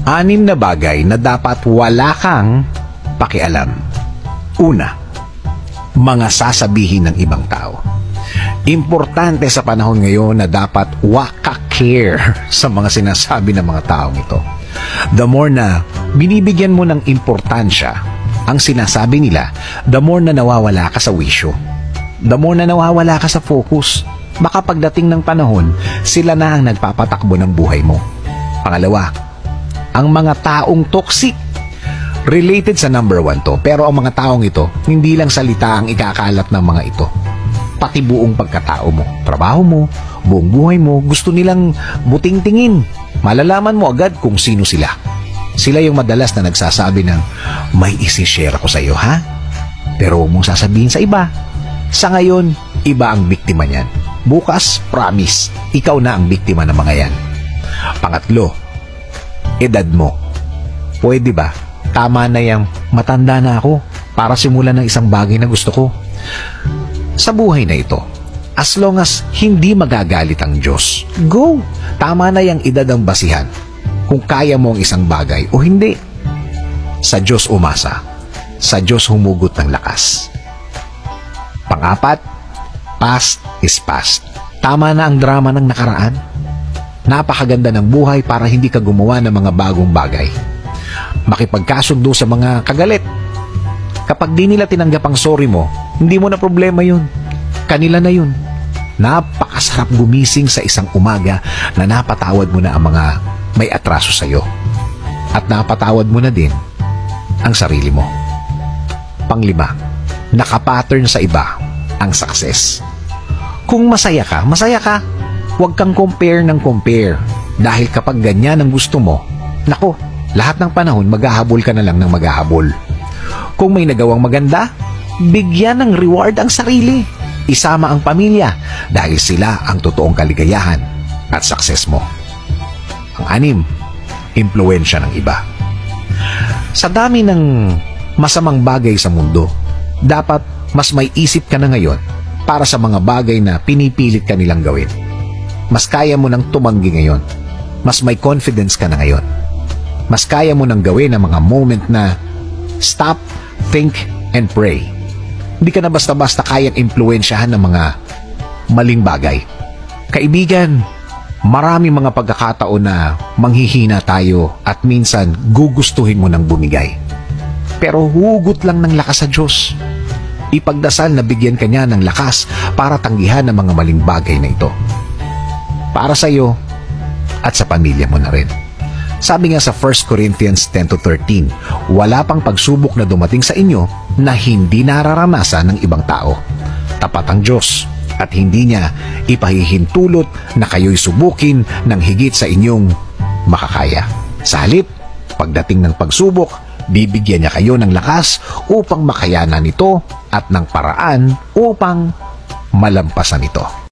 6 na bagay na dapat wala kang pakialam. Una, mga sasabihin ng ibang tao. Importante sa panahon ngayon na dapat waka-care sa mga sinasabi ng mga taong ito. The more na binibigyan mo ng importansya ang sinasabi nila, the more na nawawala ka sa wisyo. The more na nawawala ka sa focus. Baka pagdating ng panahon, sila na ang nagpapatakbo ng buhay mo. Pangalawa, ang mga taong toxic. Related sa number 1 to, pero ang mga taong ito, hindi lang salita ang ikakalat ng mga ito. Pati buong pagkatao mo, trabaho mo, buong buhay mo, gusto nilang buting-tingin. Malalaman mo agad kung sino sila. Sila yung madalas na nagsasabi ng, may isi-share ako sa iyo, ha? Pero huwag mong sasabihin sa iba. Sa ngayon, iba ang biktima niyan. Bukas, promise, ikaw na ang biktima ng mga yan. Pangatlo, edad mo. Pwede ba? Tama na yang matanda na ako para simulan ng isang bagay na gusto ko. Sa buhay na ito, as long as hindi magagalit ang Diyos, go! Tama na yang edad ang basihan kung kaya mo ang isang bagay o hindi. Sa Diyos umasa, sa Diyos humugot ng lakas. Pang-apat, past is past. Tama na ang drama ng nakaraan. Napakaganda ng buhay para hindi ka gumawa ng mga bagong bagay. Makipagkasundo sa mga kagalit. Kapag di nila tinanggap ang sorry mo, hindi mo na problema yun. Kanila na yun. Napakasarap gumising sa isang umaga na napatawad mo na ang mga may atraso sa'yo. At napatawad mo na din ang sarili mo. Panglima, nakapattern sa iba ang success. Kung masaya ka, masaya ka. Huwag kang compare ng compare. Dahil kapag ganyan ang gusto mo, nako, lahat ng panahon maghahabol ka na lang ng maghahabol. Kung may nagawang maganda, bigyan ng reward ang sarili. Isama ang pamilya dahil sila ang totoong kaligayahan at success mo. Ang 6, impluwensya ng iba. Sa dami ng masamang bagay sa mundo, dapat mas may isip ka na ngayon para sa mga bagay na pinipilit ka nilang gawin. Mas kaya mo nang tumanggi ngayon. Mas may confidence ka na ngayon. Mas kaya mo nang gawin ang mga moment na stop, think, and pray. Hindi ka na basta-basta kayang impluwensyahan ng mga maling bagay. Kaibigan, maraming mga pagkakataon na manghihina tayo at minsan gugustuhin mo nang bumigay. Pero hugot lang ng lakas sa Diyos. Ipagdasal na bigyan ka niya ng lakas para tanggihan ang mga maling bagay na ito. Para sa iyo at sa pamilya mo na rin. Sabi nga sa 1 Corinthians 10-13, wala pang pagsubok na dumating sa inyo na hindi nararanasan ng ibang tao. Tapat ang Diyos at hindi niya ipahihintulot na kayo'y subukin ng higit sa inyong makakaya. Sa halip, pagdating ng pagsubok, bibigyan niya kayo ng lakas upang makayanan ito at ng paraan upang malampasan ito.